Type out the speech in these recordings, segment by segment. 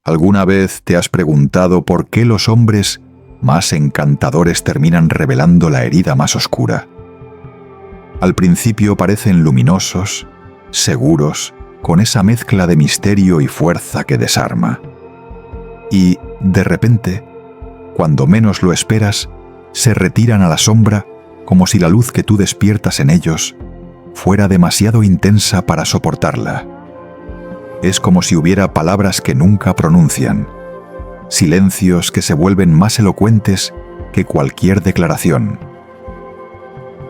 ¿Alguna vez te has preguntado por qué los hombres más encantadores terminan revelando la herida más oscura? Al principio parecen luminosos, seguros, con esa mezcla de misterio y fuerza que desarma. Y, de repente, cuando menos lo esperas, se retiran a la sombra como si la luz que tú despiertas en ellos fuera demasiado intensa para soportarla. Es como si hubiera palabras que nunca pronuncian, silencios que se vuelven más elocuentes que cualquier declaración.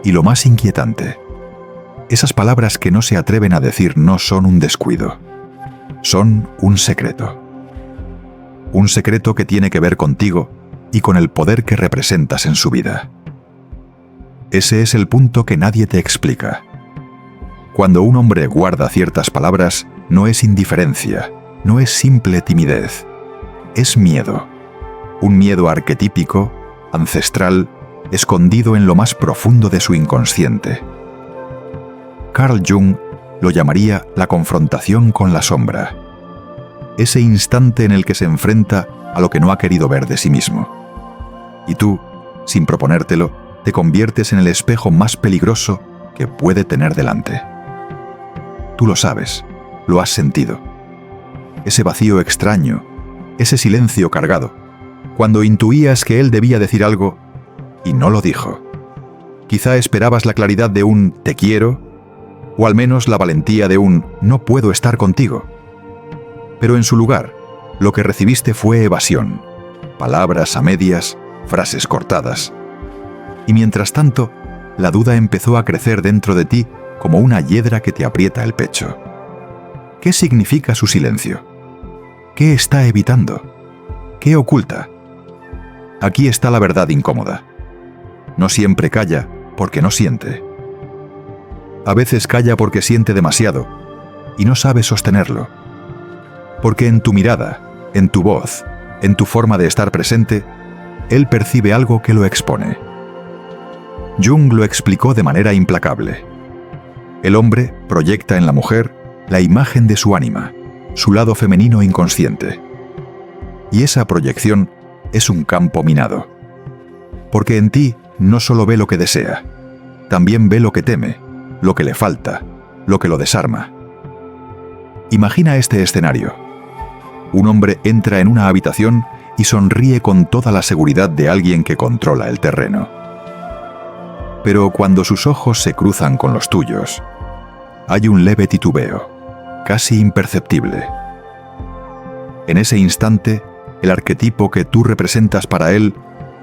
Y lo más inquietante, esas palabras que no se atreven a decir no son un descuido, son un secreto. Un secreto que tiene que ver contigo y con el poder que representas en su vida. Ese es el punto que nadie te explica. Cuando un hombre guarda ciertas palabras, no es indiferencia, no es simple timidez, es miedo. Un miedo arquetípico, ancestral, escondido en lo más profundo de su inconsciente. Carl Jung lo llamaría la confrontación con la sombra. Ese instante en el que se enfrenta a lo que no ha querido ver de sí mismo. Y tú, sin proponértelo, te conviertes en el espejo más peligroso que puede tener delante. Tú lo sabes, lo has sentido. Ese vacío extraño, ese silencio cargado, cuando intuías que él debía decir algo y no lo dijo. Quizá esperabas la claridad de un «te quiero», o al menos la valentía de un «no puedo estar contigo». Pero en su lugar, lo que recibiste fue evasión, palabras a medias, frases cortadas. Y mientras tanto, la duda empezó a crecer dentro de ti como una hiedra que te aprieta el pecho. ¿Qué significa su silencio? ¿Qué está evitando? ¿Qué oculta? Aquí está la verdad incómoda. No siempre calla porque no siente. A veces calla porque siente demasiado y no sabe sostenerlo. Porque en tu mirada, en tu voz, en tu forma de estar presente, él percibe algo que lo expone. Jung lo explicó de manera implacable. El hombre proyecta en la mujer la imagen de su ánima, su lado femenino inconsciente. Y esa proyección es un campo minado. Porque en ti no solo ve lo que desea, también ve lo que teme, lo que le falta, lo que lo desarma. Imagina este escenario. Un hombre entra en una habitación y sonríe con toda la seguridad de alguien que controla el terreno. Pero cuando sus ojos se cruzan con los tuyos, hay un leve titubeo, casi imperceptible. En ese instante, el arquetipo que tú representas para él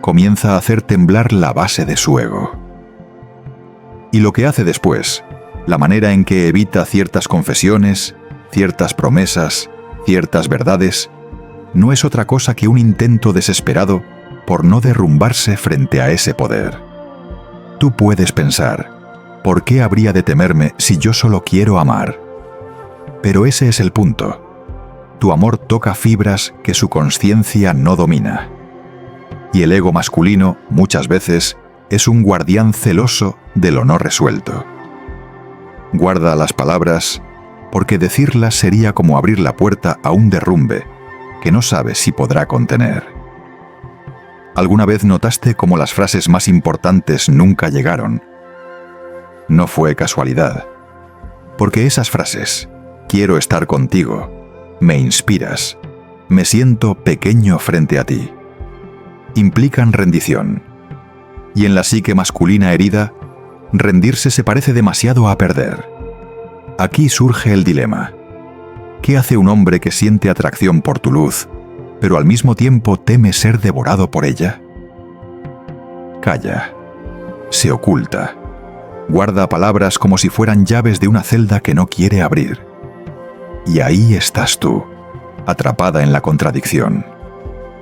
comienza a hacer temblar la base de su ego. Y lo que hace después, la manera en que evita ciertas confesiones, ciertas promesas, ciertas verdades, no es otra cosa que un intento desesperado por no derrumbarse frente a ese poder. Tú puedes pensar, ¿por qué habría de temerme si yo solo quiero amar? Pero ese es el punto. Tu amor toca fibras que su conciencia no domina. Y el ego masculino, muchas veces, es un guardián celoso de lo no resuelto. Guarda las palabras, porque decirlas sería como abrir la puerta a un derrumbe que no sabes si podrá contener. ¿Alguna vez notaste cómo las frases más importantes nunca llegaron? No fue casualidad. Porque esas frases, quiero estar contigo, me inspiras, me siento pequeño frente a ti, implican rendición. Y en la psique masculina herida, rendirse se parece demasiado a perder. Aquí surge el dilema. ¿Qué hace un hombre que siente atracción por tu luz, pero al mismo tiempo teme ser devorado por ella? Calla. Se oculta. Guarda palabras como si fueran llaves de una celda que no quiere abrir. Y ahí estás tú, atrapada en la contradicción,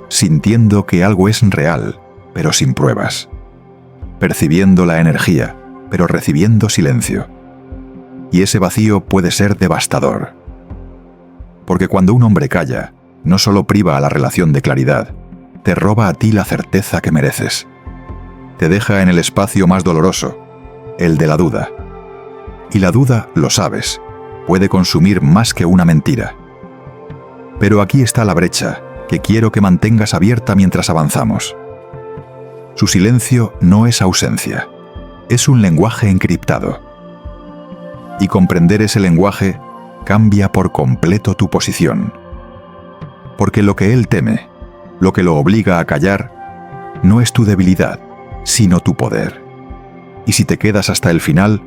sintiendo que algo es real, pero sin pruebas. Percibiendo la energía, pero recibiendo silencio. Y ese vacío puede ser devastador. Porque cuando un hombre calla, no solo priva a la relación de claridad, te roba a ti la certeza que mereces. Te deja en el espacio más doloroso, el de la duda. Y la duda, lo sabes, puede consumir más que una mentira. Pero aquí está la brecha, que quiero que mantengas abierta mientras avanzamos. Su silencio no es ausencia, es un lenguaje encriptado. Y comprender ese lenguaje cambia por completo tu posición. Porque lo que él teme, lo que lo obliga a callar, no es tu debilidad, sino tu poder. Y si te quedas hasta el final,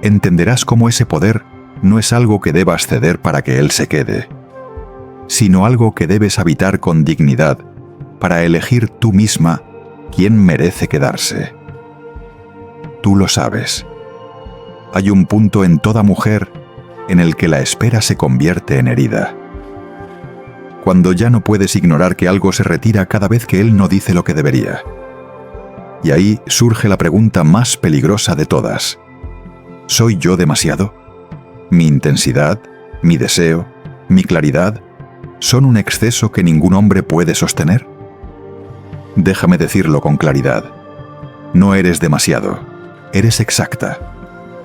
entenderás cómo ese poder no es algo que debas ceder para que él se quede, sino algo que debes habitar con dignidad para elegir tú misma quién merece quedarse. Tú lo sabes. Hay un punto en toda mujer en el que la espera se convierte en herida. Cuando ya no puedes ignorar que algo se retira cada vez que él no dice lo que debería. Y ahí surge la pregunta más peligrosa de todas. ¿Soy yo demasiado? ¿Mi intensidad, mi deseo, mi claridad son un exceso que ningún hombre puede sostener? Déjame decirlo con claridad. No eres demasiado, eres exacta.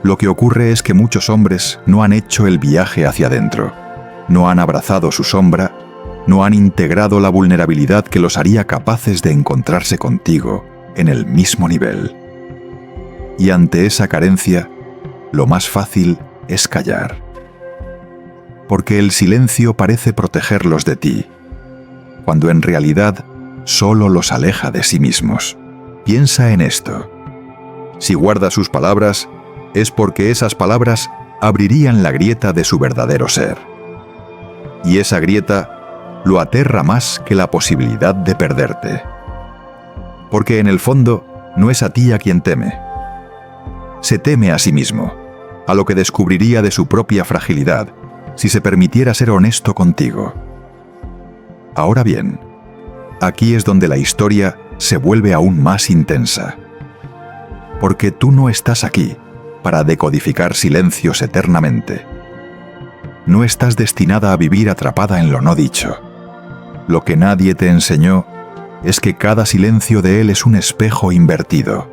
Lo que ocurre es que muchos hombres no han hecho el viaje hacia adentro, no han abrazado su sombra, no han integrado la vulnerabilidad que los haría capaces de encontrarse contigo en el mismo nivel. Y ante esa carencia, lo más fácil es callar. Porque el silencio parece protegerlos de ti, cuando en realidad solo los aleja de sí mismos. Piensa en esto. Si guarda sus palabras, es porque esas palabras abrirían la grieta de su verdadero ser. Y esa grieta lo aterra más que la posibilidad de perderte. Porque en el fondo no es a ti a quien teme. Se teme a sí mismo, a lo que descubriría de su propia fragilidad si se permitiera ser honesto contigo. Ahora bien, aquí es donde la historia se vuelve aún más intensa. Porque tú no estás aquí para decodificar silencios eternamente. No estás destinada a vivir atrapada en lo no dicho. Lo que nadie te enseñó es que cada silencio de él es un espejo invertido,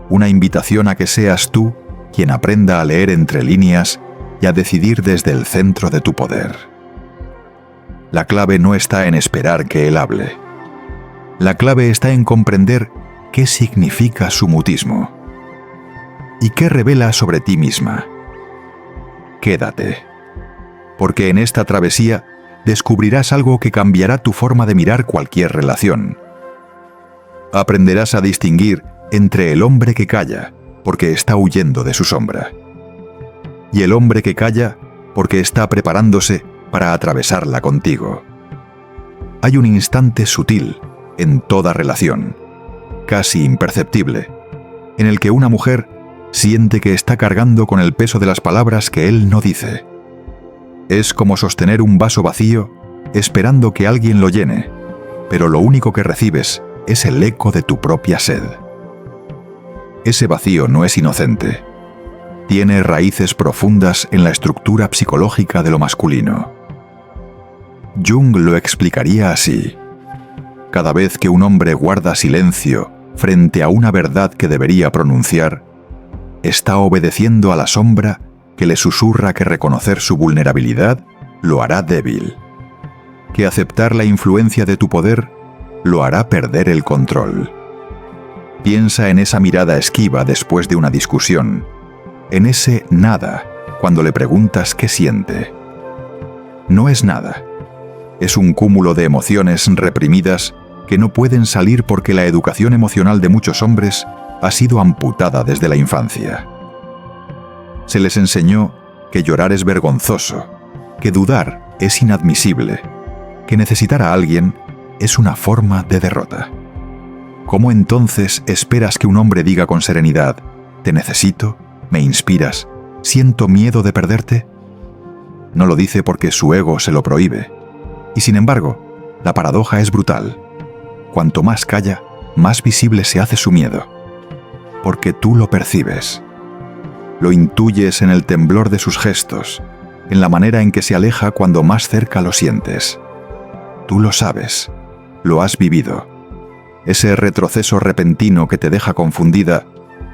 una invitación a que seas tú quien aprenda a leer entre líneas y a decidir desde el centro de tu poder. La clave no está en esperar que él hable. La clave está en comprender qué significa su mutismo y qué revela sobre ti misma. Quédate, porque en esta travesía descubrirás algo que cambiará tu forma de mirar cualquier relación. Aprenderás a distinguir entre el hombre que calla porque está huyendo de su sombra y el hombre que calla porque está preparándose para atravesarla contigo. Hay un instante sutil en toda relación, casi imperceptible, en el que una mujer siente que está cargando con el peso de las palabras que él no dice. Es como sostener un vaso vacío esperando que alguien lo llene, pero lo único que recibes es el eco de tu propia sed. Ese vacío no es inocente. Tiene raíces profundas en la estructura psicológica de lo masculino. Jung lo explicaría así. Cada vez que un hombre guarda silencio frente a una verdad que debería pronunciar, está obedeciendo a la sombra que le susurra que reconocer su vulnerabilidad lo hará débil, que aceptar la influencia de tu poder lo hará perder el control. Piensa en esa mirada esquiva después de una discusión, en ese nada cuando le preguntas qué siente. No es nada, es un cúmulo de emociones reprimidas que no pueden salir porque la educación emocional de muchos hombres ha sido amputada desde la infancia. Se les enseñó que llorar es vergonzoso, que dudar es inadmisible, que necesitar a alguien es una forma de derrota. ¿Cómo entonces esperas que un hombre diga con serenidad, «Te necesito, me inspiras, siento miedo de perderte»? No lo dice porque su ego se lo prohíbe. Y sin embargo, la paradoja es brutal. Cuanto más calla, más visible se hace su miedo. Porque tú lo percibes. Lo intuyes en el temblor de sus gestos, en la manera en que se aleja cuando más cerca lo sientes. Tú lo sabes, lo has vivido. Ese retroceso repentino que te deja confundida,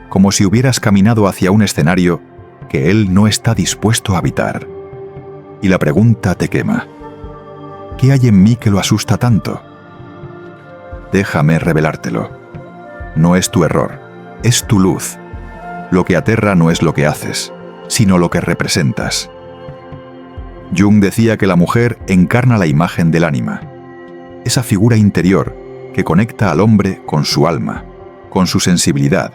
como si hubieras caminado hacia un escenario que él no está dispuesto a habitar. Y la pregunta te quema. ¿Qué hay en mí que lo asusta tanto? Déjame revelártelo. No es tu error, es tu luz. Lo que aterra no es lo que haces, sino lo que representas. Jung decía que la mujer encarna la imagen del ánima, esa figura interior que conecta al hombre con su alma, con su sensibilidad,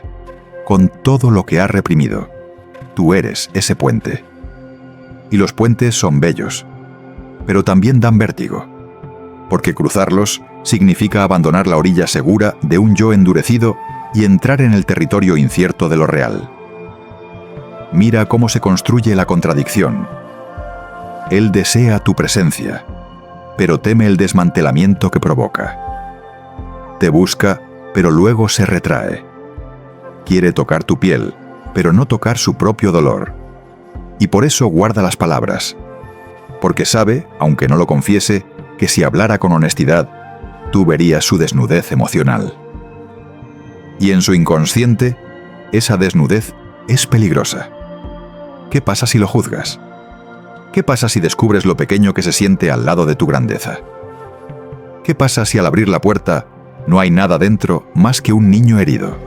con todo lo que ha reprimido. Tú eres ese puente. Y los puentes son bellos, pero también dan vértigo, porque cruzarlos significa abandonar la orilla segura de un yo endurecido y entrar en el territorio incierto de lo real. Mira cómo se construye la contradicción. Él desea tu presencia, pero teme el desmantelamiento que provoca. Te busca, pero luego se retrae. Quiere tocar tu piel, pero no tocar su propio dolor. Y por eso guarda las palabras, porque sabe, aunque no lo confiese, que si hablara con honestidad, tú verías su desnudez emocional. Y en su inconsciente, esa desnudez es peligrosa. ¿Qué pasa si lo juzgas? ¿Qué pasa si descubres lo pequeño que se siente al lado de tu grandeza? ¿Qué pasa si al abrir la puerta no hay nada dentro más que un niño herido?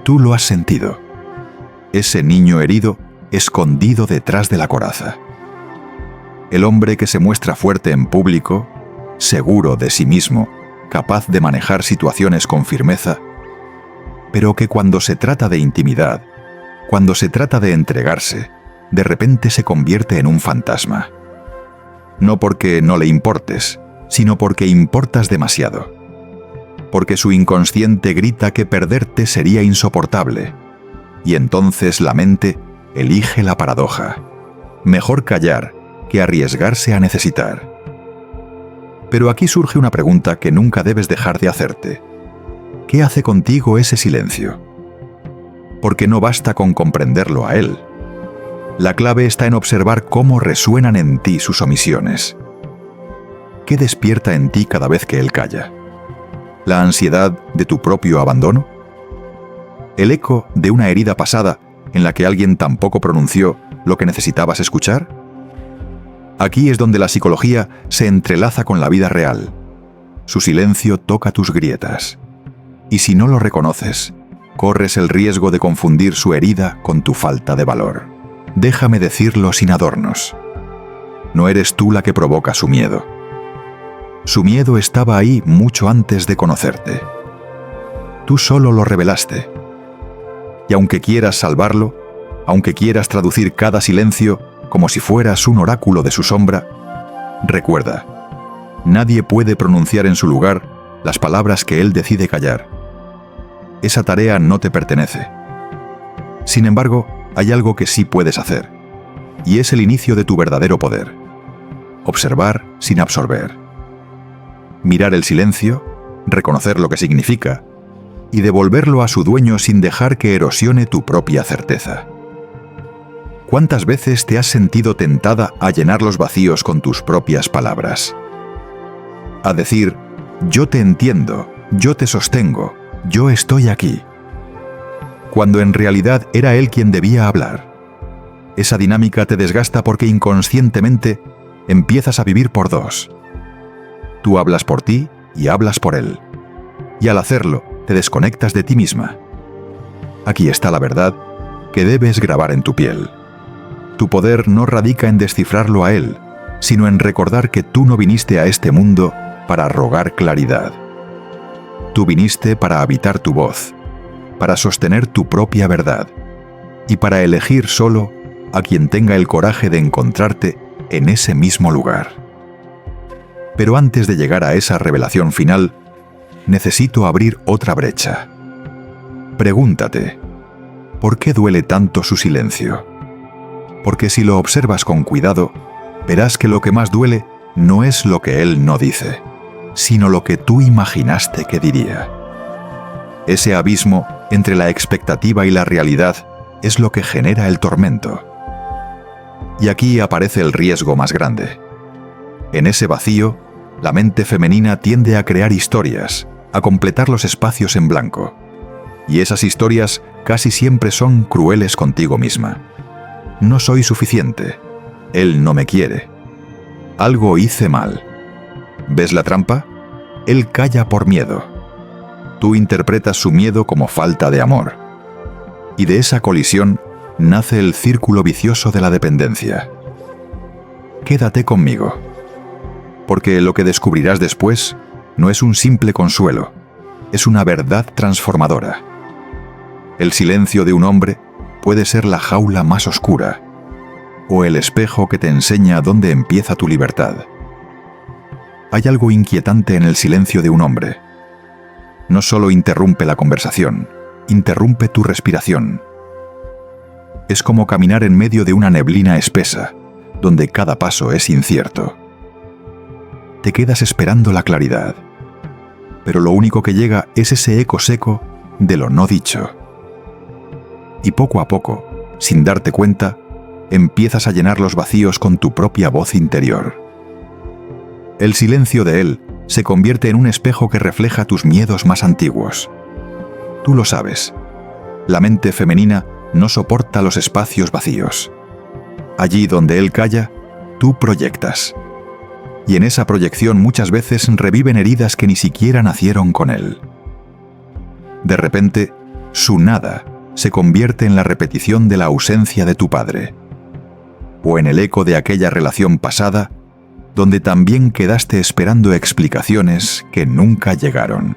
Tú lo has sentido. Ese niño herido escondido detrás de la coraza. El hombre que se muestra fuerte en público, seguro de sí mismo, capaz de manejar situaciones con firmeza, pero que cuando se trata de intimidad, cuando se trata de entregarse, de repente se convierte en un fantasma. No porque no le importes, sino porque importas demasiado. Porque su inconsciente grita que perderte sería insoportable, y entonces la mente elige la paradoja. Mejor callar que arriesgarse a necesitar. Pero aquí surge una pregunta que nunca debes dejar de hacerte. ¿Qué hace contigo ese silencio? Porque no basta con comprenderlo a él. La clave está en observar cómo resuenan en ti sus omisiones. ¿Qué despierta en ti cada vez que él calla? ¿La ansiedad de tu propio abandono? ¿El eco de una herida pasada en la que alguien tampoco pronunció lo que necesitabas escuchar? Aquí es donde la psicología se entrelaza con la vida real. Su silencio toca tus grietas. Y si no lo reconoces, corres el riesgo de confundir su herida con tu falta de valor. Déjame decirlo sin adornos. No eres tú la que provoca su miedo. Su miedo estaba ahí mucho antes de conocerte. Tú solo lo revelaste. Y aunque quieras salvarlo, aunque quieras traducir cada silencio como si fueras un oráculo de su sombra, recuerda, nadie puede pronunciar en su lugar las palabras que él decide callar. Esa tarea no te pertenece. Sin embargo, hay algo que sí puedes hacer, y es el inicio de tu verdadero poder. Observar sin absorber. Mirar el silencio, reconocer lo que significa, y devolverlo a su dueño sin dejar que erosione tu propia certeza. ¿Cuántas veces te has sentido tentada a llenar los vacíos con tus propias palabras? A decir, yo te entiendo, yo te sostengo, yo estoy aquí. Cuando en realidad era él quien debía hablar. Esa dinámica te desgasta porque inconscientemente empiezas a vivir por dos. Tú hablas por ti y hablas por él. Y al hacerlo, te desconectas de ti misma. Aquí está la verdad que debes grabar en tu piel. Tu poder no radica en descifrarlo a él, sino en recordar que tú no viniste a este mundo para rogar claridad. Tú viniste para habitar tu voz, para sostener tu propia verdad y para elegir solo a quien tenga el coraje de encontrarte en ese mismo lugar. Pero antes de llegar a esa revelación final, necesito abrir otra brecha. Pregúntate, ¿por qué duele tanto su silencio? Porque si lo observas con cuidado, verás que lo que más duele no es lo que él no dice, sino lo que tú imaginaste que diría. Ese abismo entre la expectativa y la realidad es lo que genera el tormento. Y aquí aparece el riesgo más grande. En ese vacío, la mente femenina tiende a crear historias, a completar los espacios en blanco. Y esas historias casi siempre son crueles contigo misma. No soy suficiente. Él no me quiere. Algo hice mal. ¿Ves la trampa? Él calla por miedo. Tú interpretas su miedo como falta de amor. Y de esa colisión nace el círculo vicioso de la dependencia. Quédate conmigo, porque lo que descubrirás después no es un simple consuelo, es una verdad transformadora. El silencio de un hombre puede ser la jaula más oscura, o el espejo que te enseña dónde empieza tu libertad. Hay algo inquietante en el silencio de un hombre. No solo interrumpe la conversación, interrumpe tu respiración. Es como caminar en medio de una neblina espesa, donde cada paso es incierto. Te quedas esperando la claridad, pero lo único que llega es ese eco seco de lo no dicho. Y poco a poco, sin darte cuenta, empiezas a llenar los vacíos con tu propia voz interior. El silencio de él se convierte en un espejo que refleja tus miedos más antiguos. Tú lo sabes. La mente femenina no soporta los espacios vacíos. Allí donde él calla, tú proyectas. Y en esa proyección muchas veces reviven heridas que ni siquiera nacieron con él. De repente, su nada se convierte en la repetición de la ausencia de tu padre, o en el eco de aquella relación pasada, donde también quedaste esperando explicaciones que nunca llegaron.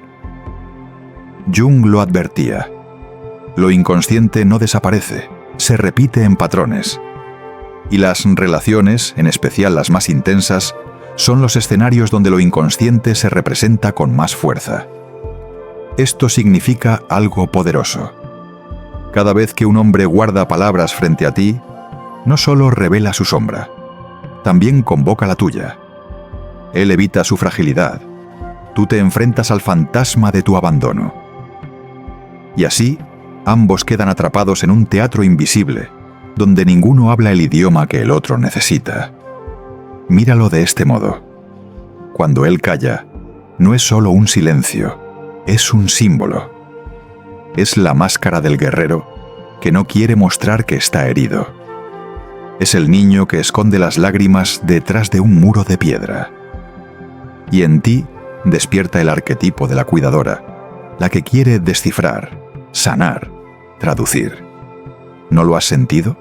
Jung lo advertía. Lo inconsciente no desaparece, se repite en patrones. Y las relaciones, en especial las más intensas, son los escenarios donde lo inconsciente se representa con más fuerza. Esto significa algo poderoso. Cada vez que un hombre guarda palabras frente a ti, no solo revela su sombra, también convoca la tuya. Él evita su fragilidad. Tú te enfrentas al fantasma de tu abandono. Y así, ambos quedan atrapados en un teatro invisible, donde ninguno habla el idioma que el otro necesita. Míralo de este modo. Cuando él calla, no es solo un silencio, es un símbolo. Es la máscara del guerrero que no quiere mostrar que está herido. Es el niño que esconde las lágrimas detrás de un muro de piedra. Y en ti despierta el arquetipo de la cuidadora, la que quiere descifrar, sanar, traducir. ¿No lo has sentido?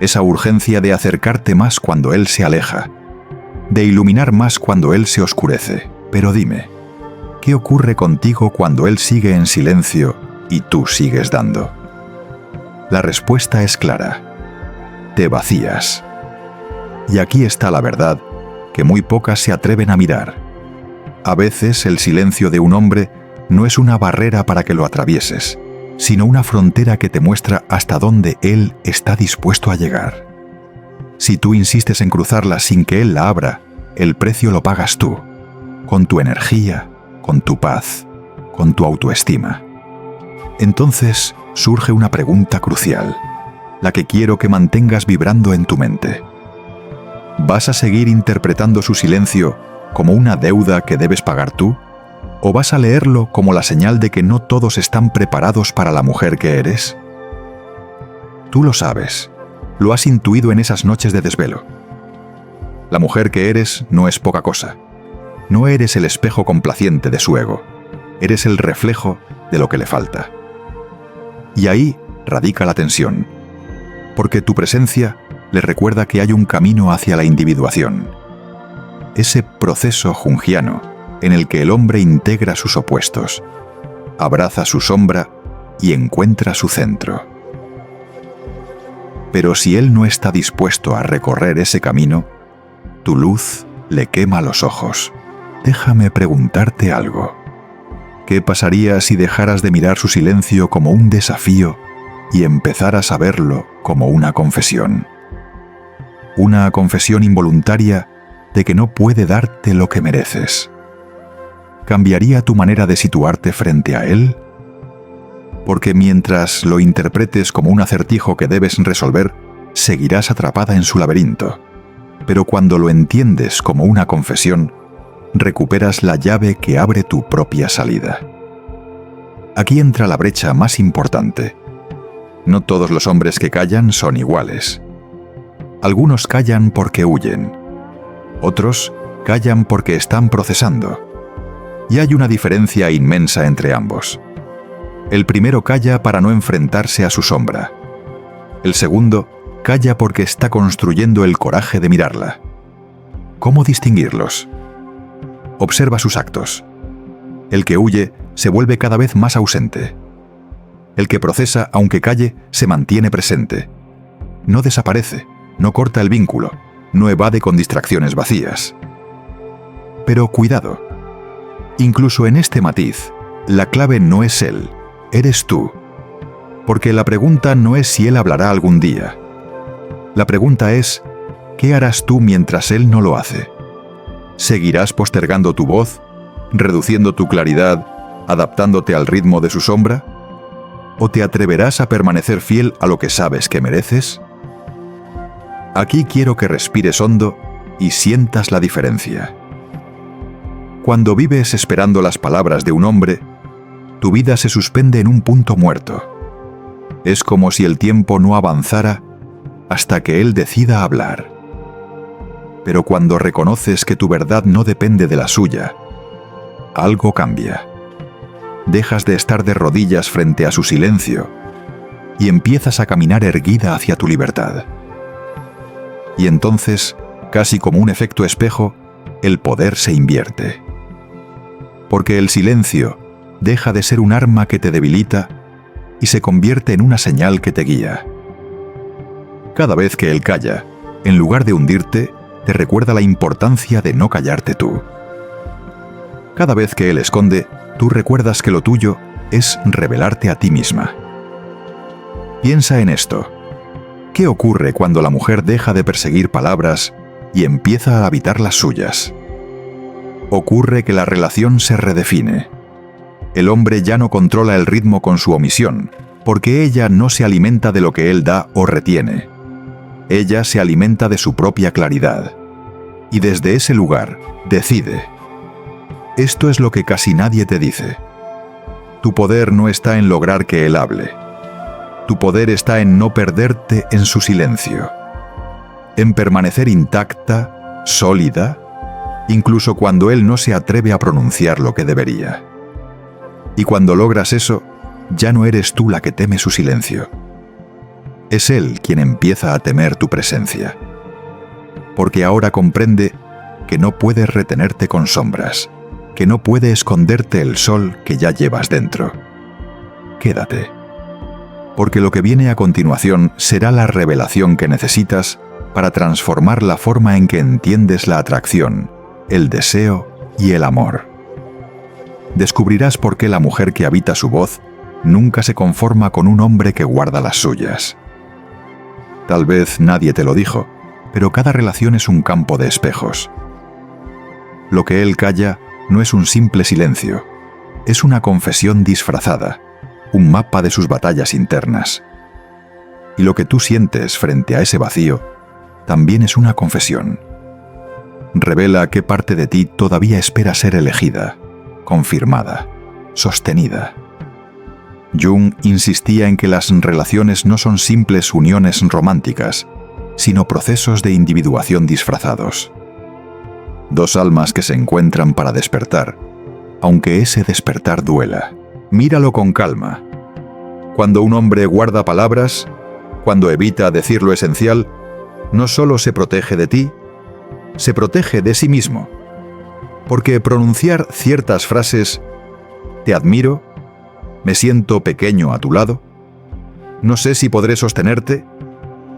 Esa urgencia de acercarte más cuando él se aleja, de iluminar más cuando él se oscurece. Pero dime, ¿qué ocurre contigo cuando él sigue en silencio y tú sigues dando? La respuesta es clara. Te vacías. Y aquí está la verdad que muy pocas se atreven a mirar. A veces el silencio de un hombre no es una barrera para que lo atravieses, sino una frontera que te muestra hasta dónde él está dispuesto a llegar. Si tú insistes en cruzarla sin que él la abra, el precio lo pagas tú, con tu energía, con tu paz, con tu autoestima. Entonces surge una pregunta crucial, la que quiero que mantengas vibrando en tu mente. ¿Vas a seguir interpretando su silencio como una deuda que debes pagar tú? ¿O vas a leerlo como la señal de que no todos están preparados para la mujer que eres? Tú lo sabes, lo has intuido en esas noches de desvelo. La mujer que eres no es poca cosa. No eres el espejo complaciente de su ego, eres el reflejo de lo que le falta. Y ahí radica la tensión, porque tu presencia le recuerda que hay un camino hacia la individuación. Ese proceso jungiano en el que el hombre integra sus opuestos, abraza su sombra y encuentra su centro. Pero si él no está dispuesto a recorrer ese camino, tu luz le quema los ojos. Déjame preguntarte algo. ¿Qué pasaría si dejaras de mirar su silencio como un desafío y empezaras a verlo como una confesión? Una confesión involuntaria de que no puede darte lo que mereces. ¿Cambiaría tu manera de situarte frente a él? Porque mientras lo interpretes como un acertijo que debes resolver, seguirás atrapada en su laberinto. Pero cuando lo entiendes como una confesión, recuperas la llave que abre tu propia salida. Aquí entra la brecha más importante. No todos los hombres que callan son iguales. Algunos callan porque huyen. Otros callan porque están procesando. Y hay una diferencia inmensa entre ambos. El primero calla para no enfrentarse a su sombra. El segundo calla porque está construyendo el coraje de mirarla. ¿Cómo distinguirlos? Observa sus actos. El que huye se vuelve cada vez más ausente. El que procesa, aunque calle, se mantiene presente. No desaparece, no corta el vínculo, no evade con distracciones vacías. Pero cuidado. Incluso en este matiz, la clave no es él, eres tú. Porque la pregunta no es si él hablará algún día. La pregunta es, ¿qué harás tú mientras él no lo hace? ¿Seguirás postergando tu voz, reduciendo tu claridad, adaptándote al ritmo de su sombra? ¿O te atreverás a permanecer fiel a lo que sabes que mereces? Aquí quiero que respires hondo y sientas la diferencia. Cuando vives esperando las palabras de un hombre, tu vida se suspende en un punto muerto. Es como si el tiempo no avanzara hasta que él decida hablar. Pero cuando reconoces que tu verdad no depende de la suya, algo cambia. Dejas de estar de rodillas frente a su silencio y empiezas a caminar erguida hacia tu libertad. Y entonces, casi como un efecto espejo, el poder se invierte. Porque el silencio deja de ser un arma que te debilita y se convierte en una señal que te guía. Cada vez que él calla, en lugar de hundirte, te recuerda la importancia de no callarte tú. Cada vez que él esconde, tú recuerdas que lo tuyo es revelarte a ti misma. Piensa en esto. ¿Qué ocurre cuando la mujer deja de perseguir palabras y empieza a habitar las suyas? Ocurre que la relación se redefine. El hombre ya no controla el ritmo con su omisión, porque ella no se alimenta de lo que él da o retiene. Ella se alimenta de su propia claridad. Y desde ese lugar, decide. Esto es lo que casi nadie te dice. Tu poder no está en lograr que él hable. Tu poder está en no perderte en su silencio. En permanecer intacta, sólida, incluso cuando él no se atreve a pronunciar lo que debería. Y cuando logras eso, ya no eres tú la que teme su silencio. Es él quien empieza a temer tu presencia. Porque ahora comprende que no puedes retenerte con sombras, que no puede esconderte el sol que ya llevas dentro. Quédate. Porque lo que viene a continuación será la revelación que necesitas para transformar la forma en que entiendes la atracción, el deseo y el amor. Descubrirás por qué la mujer que habita su voz nunca se conforma con un hombre que guarda las suyas. Tal vez nadie te lo dijo, pero cada relación es un campo de espejos. Lo que él calla no es un simple silencio, es una confesión disfrazada, un mapa de sus batallas internas. Y lo que tú sientes frente a ese vacío también es una confesión. Revela qué parte de ti todavía espera ser elegida, confirmada, sostenida. Jung insistía en que las relaciones no son simples uniones románticas, sino procesos de individuación disfrazados. Dos almas que se encuentran para despertar, aunque ese despertar duela. Míralo con calma. Cuando un hombre guarda palabras, cuando evita decir lo esencial, no solo se protege de ti, se protege de sí mismo. Porque pronunciar ciertas frases, te admiro, me siento pequeño a tu lado, no sé si podré sostenerte,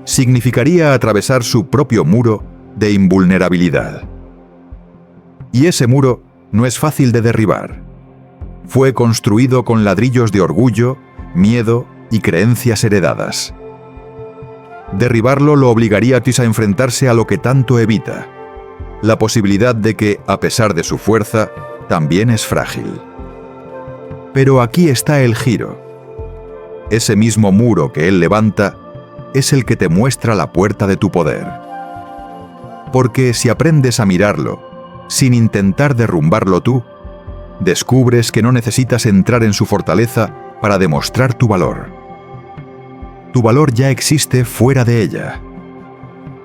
significaría atravesar su propio muro de invulnerabilidad. Y ese muro no es fácil de derribar. Fue construido con ladrillos de orgullo, miedo y creencias heredadas. Derribarlo lo obligaría a Tis a enfrentarse a lo que tanto evita, la posibilidad de que, a pesar de su fuerza, también es frágil. Pero aquí está el giro. Ese mismo muro que él levanta es el que te muestra la puerta de tu poder. Porque si aprendes a mirarlo, sin intentar derrumbarlo tú, descubres que no necesitas entrar en su fortaleza para demostrar tu valor. Tu valor ya existe fuera de ella.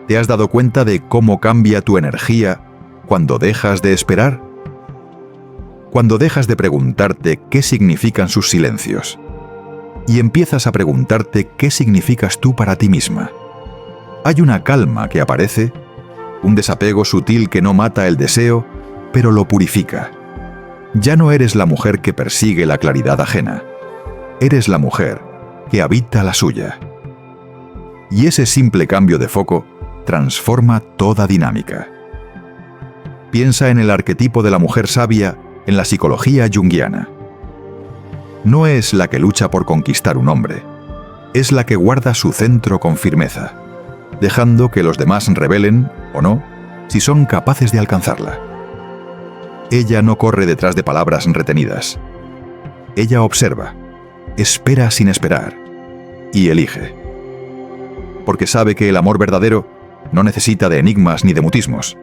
¿Te has dado cuenta de cómo cambia tu energía cuando dejas de esperar? Cuando dejas de preguntarte qué significan sus silencios y empiezas a preguntarte qué significas tú para ti misma. Hay una calma que aparece, un desapego sutil que no mata el deseo, pero lo purifica. Ya no eres la mujer que persigue la claridad ajena. Eres la mujer que habita la suya. Y ese simple cambio de foco transforma toda dinámica. Piensa en el arquetipo de la mujer sabia en la psicología junguiana. No es la que lucha por conquistar un hombre, es la que guarda su centro con firmeza, dejando que los demás rebelen, o no, si son capaces de alcanzarla. Ella no corre detrás de palabras retenidas. Ella observa, espera sin esperar, y elige. Porque sabe que el amor verdadero no necesita de enigmas ni de mutismos.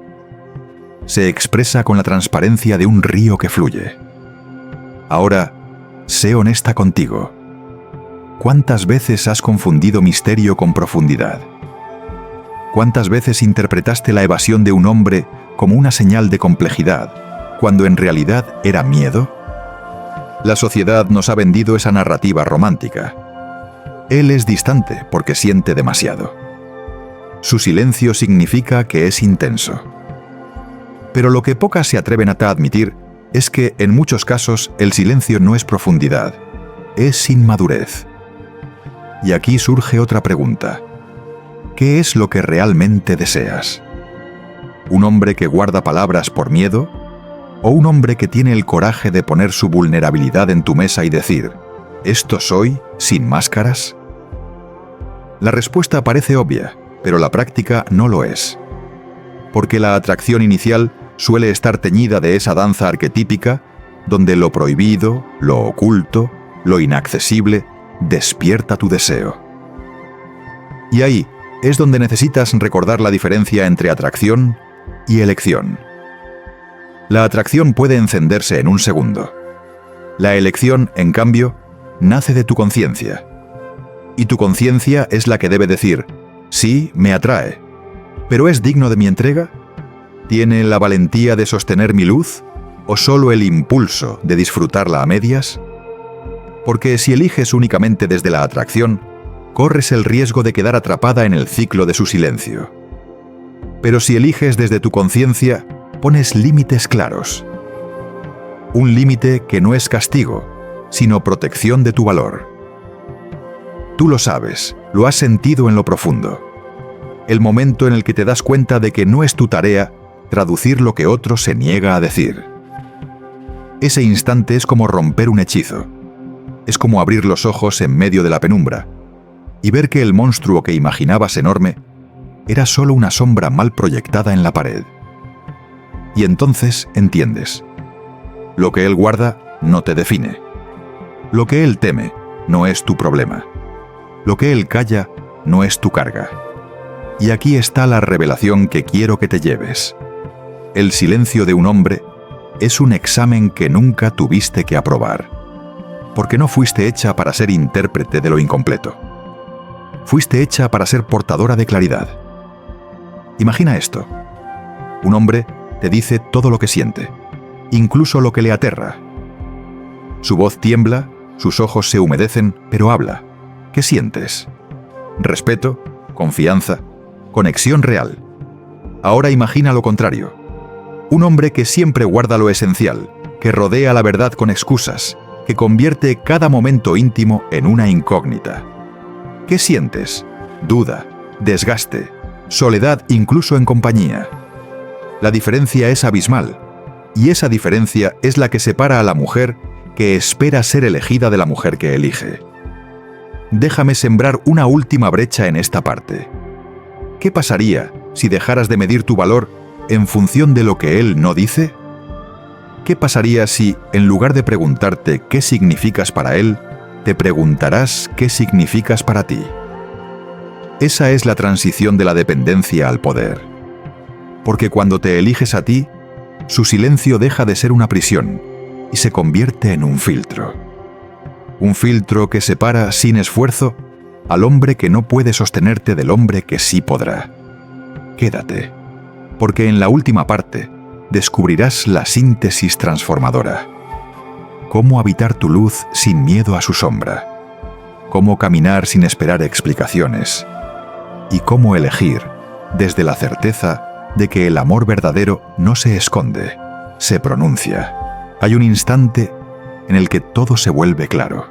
Se expresa con la transparencia de un río que fluye. Ahora, sé honesta contigo. ¿Cuántas veces has confundido misterio con profundidad? ¿Cuántas veces interpretaste la evasión de un hombre como una señal de complejidad, cuando en realidad era miedo? La sociedad nos ha vendido esa narrativa romántica. Él es distante porque siente demasiado. Su silencio significa que es intenso. Pero lo que pocas se atreven a admitir es que, en muchos casos, el silencio no es profundidad, es inmadurez. Y aquí surge otra pregunta. ¿Qué es lo que realmente deseas? ¿Un hombre que guarda palabras por miedo? ¿O un hombre que tiene el coraje de poner su vulnerabilidad en tu mesa y decir, ¿esto soy, sin máscaras? La respuesta parece obvia, pero la práctica no lo es. Porque la atracción inicial suele estar teñida de esa danza arquetípica donde lo prohibido, lo oculto, lo inaccesible despierta tu deseo. Y ahí es donde necesitas recordar la diferencia entre atracción y elección. La atracción puede encenderse en un segundo. La elección, en cambio, nace de tu conciencia. Y tu conciencia es la que debe decir, sí, me atrae, ¿pero es digno de mi entrega? ¿Tiene la valentía de sostener mi luz? ¿O solo el impulso de disfrutarla a medias? Porque si eliges únicamente desde la atracción, corres el riesgo de quedar atrapada en el ciclo de su silencio. Pero si eliges desde tu conciencia, pones límites claros. Un límite que no es castigo, sino protección de tu valor. Tú lo sabes, lo has sentido en lo profundo. El momento en el que te das cuenta de que no es tu tarea traducir lo que otro se niega a decir. Ese instante es como romper un hechizo. Es como abrir los ojos en medio de la penumbra y ver que el monstruo que imaginabas enorme era solo una sombra mal proyectada en la pared. Y entonces entiendes. Lo que él guarda no te define. Lo que él teme no es tu problema. Lo que él calla no es tu carga. Y aquí está la revelación que quiero que te lleves. El silencio de un hombre es un examen que nunca tuviste que aprobar, porque no fuiste hecha para ser intérprete de lo incompleto. Fuiste hecha para ser portadora de claridad. Imagina esto. Un hombre te dice todo lo que siente, incluso lo que le aterra. Su voz tiembla, sus ojos se humedecen, pero habla. ¿Qué sientes? Respeto, confianza, conexión real. Ahora imagina lo contrario. Un hombre que siempre guarda lo esencial, que rodea la verdad con excusas, que convierte cada momento íntimo en una incógnita. ¿Qué sientes? Duda, desgaste, soledad incluso en compañía. La diferencia es abismal, y esa diferencia es la que separa a la mujer que espera ser elegida de la mujer que elige. Déjame sembrar una última brecha en esta parte. ¿Qué pasaría si dejaras de medir tu valor en función de lo que él no dice? ¿Qué pasaría si, en lugar de preguntarte qué significas para él, te preguntarás qué significas para ti? Esa es la transición de la dependencia al poder. Porque cuando te eliges a ti, su silencio deja de ser una prisión y se convierte en un filtro. Un filtro que separa sin esfuerzo al hombre que no puede sostenerte del hombre que sí podrá. quédate, porque en la última parte descubrirás la síntesis transformadora. Cómo habitar tu luz sin miedo a su sombra. Cómo caminar sin esperar explicaciones. Y cómo elegir desde la certeza de que el amor verdadero no se esconde, se pronuncia. Hay un instante en el que todo se vuelve claro.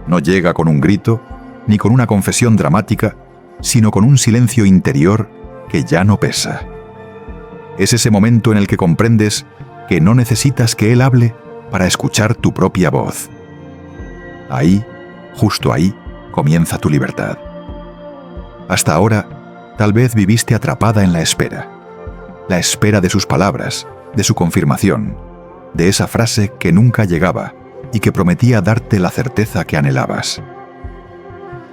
No llega con un grito, ni con una confesión dramática, sino con un silencio interior que ya no pesa. Es ese momento en el que comprendes que no necesitas que él hable para escuchar tu propia voz. Ahí, justo ahí, comienza tu libertad. Hasta ahora, tal vez viviste atrapada en la espera de sus palabras, de su confirmación, de esa frase que nunca llegaba y que prometía darte la certeza que anhelabas.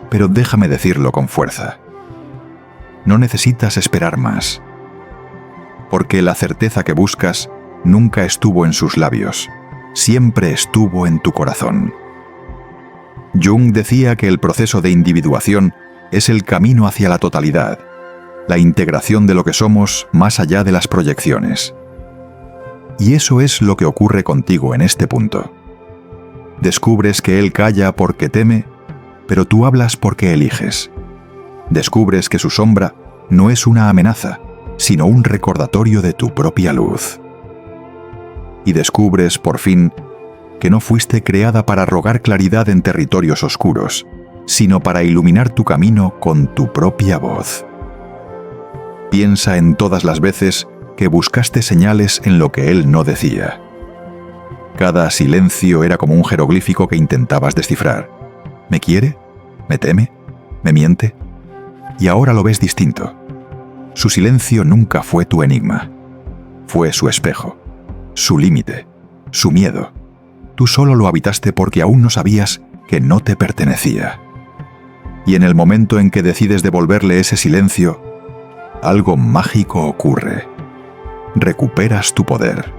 Pero déjame decirlo con fuerza. No necesitas esperar más, porque la certeza que buscas nunca estuvo en sus labios, siempre estuvo en tu corazón. Jung decía que el proceso de individuación es el camino hacia la totalidad, la integración de lo que somos más allá de las proyecciones. Y eso es lo que ocurre contigo en este punto. Descubres que él calla porque teme, pero tú hablas porque eliges. Descubres que su sombra no es una amenaza, sino un recordatorio de tu propia luz. Y descubres, por fin, que no fuiste creada para rogar claridad en territorios oscuros, sino para iluminar tu camino con tu propia voz. Piensa en todas las veces que buscaste señales en lo que él no decía. Cada silencio era como un jeroglífico que intentabas descifrar. ¿Me quiere? ¿Me teme? ¿Me miente? Y ahora lo ves distinto. Su silencio nunca fue tu enigma. Fue su espejo, su límite, su miedo. Tú solo lo habitaste porque aún no sabías que no te pertenecía. Y en el momento en que decides devolverle ese silencio, algo mágico ocurre. Recuperas tu poder.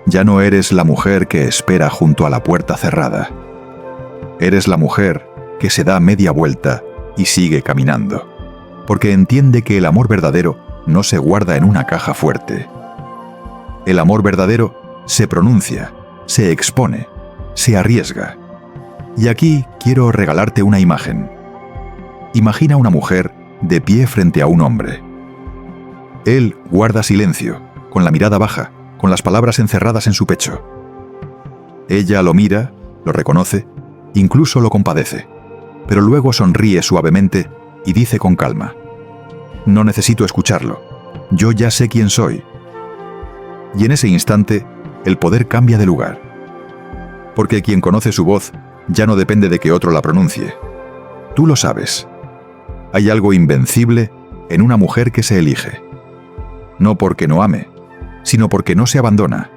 Ya no eres la mujer que espera junto a la puerta cerrada. Eres la mujer que se da media vuelta y sigue caminando, porque entiende que el amor verdadero no se guarda en una caja fuerte. El amor verdadero se pronuncia, se expone, se arriesga. Y aquí quiero regalarte una imagen. Imagina una mujer de pie frente a un hombre. Él guarda silencio, con la mirada baja, con las palabras encerradas en su pecho. Ella lo mira, lo reconoce, incluso lo compadece, pero luego sonríe suavemente y dice con calma: «No necesito escucharlo, yo ya sé quién soy». Y en ese instante, el poder cambia de lugar. Porque quien conoce su voz ya no depende de que otro la pronuncie. Tú lo sabes. Hay algo invencible en una mujer que se elige. No porque no ame, sino porque no se abandona.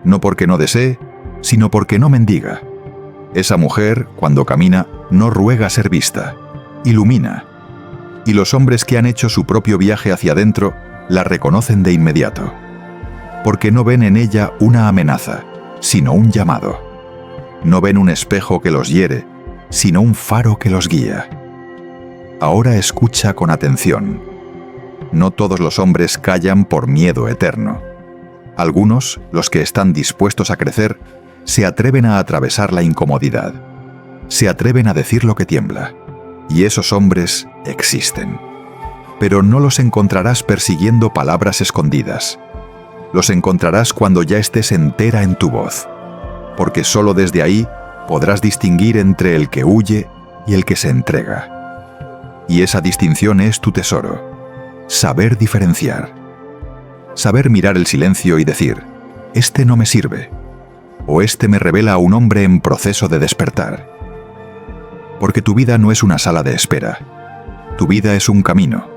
No porque no desee, sino porque no mendiga. Esa mujer, cuando camina, no ruega ser vista, ilumina. Y los hombres que han hecho su propio viaje hacia adentro la reconocen de inmediato. Porque no ven en ella una amenaza, sino un llamado. No ven un espejo que los hiere, sino un faro que los guía. Ahora escucha con atención. No todos los hombres callan por miedo eterno. Algunos, los que están dispuestos a crecer, se atreven a atravesar la incomodidad. Se atreven a decir lo que tiembla. Y esos hombres existen. Pero no los encontrarás persiguiendo palabras escondidas. Los encontrarás cuando ya estés entera en tu voz. Porque solo desde ahí podrás distinguir entre el que huye y el que se entrega. Y esa distinción es tu tesoro. Saber diferenciar. Saber mirar el silencio y decir: «Este no me sirve», o «Este me revela a un hombre en proceso de despertar». Porque tu vida no es una sala de espera. Tu vida es un camino,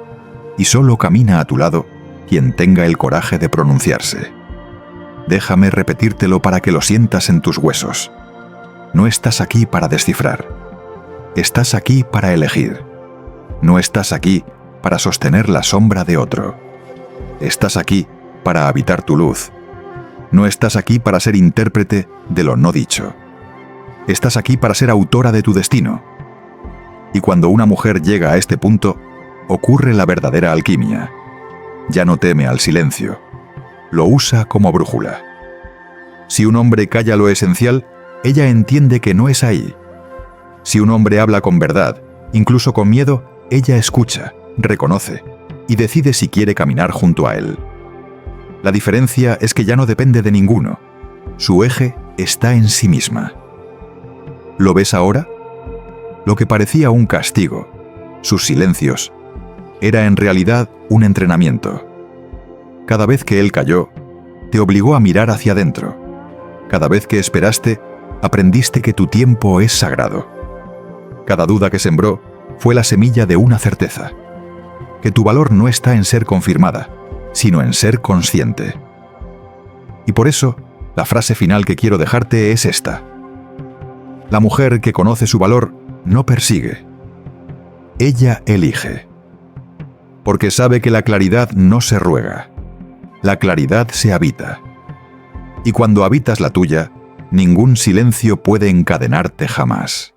y solo camina a tu lado quien tenga el coraje de pronunciarse. Déjame repetírtelo para que lo sientas en tus huesos. No estás aquí para descifrar. Estás aquí para elegir. No estás aquí para sostener la sombra de otro. Estás aquí para habitar tu luz. No estás aquí para ser intérprete de lo no dicho. Estás aquí para ser autora de tu destino. Y cuando una mujer llega a este punto, ocurre la verdadera alquimia. Ya no teme al silencio. Lo usa como brújula. Si un hombre calla lo esencial, ella entiende que no es ahí. Si un hombre habla con verdad, incluso con miedo, ella escucha, reconoce y decide si quiere caminar junto a él. La diferencia es que ya no depende de ninguno. Su eje está en sí misma. ¿Lo ves ahora? Lo que parecía un castigo, sus silencios, era en realidad un entrenamiento. Cada vez que él calló, te obligó a mirar hacia adentro. Cada vez que esperaste, aprendiste que tu tiempo es sagrado. Cada duda que sembró fue la semilla de una certeza, que tu valor no está en ser confirmada, sino en ser consciente. Y por eso, la frase final que quiero dejarte es esta. La mujer que conoce su valor no persigue. Ella elige. Porque sabe que la claridad no se ruega. La claridad se habita. Y cuando habitas la tuya, ningún silencio puede encadenarte jamás.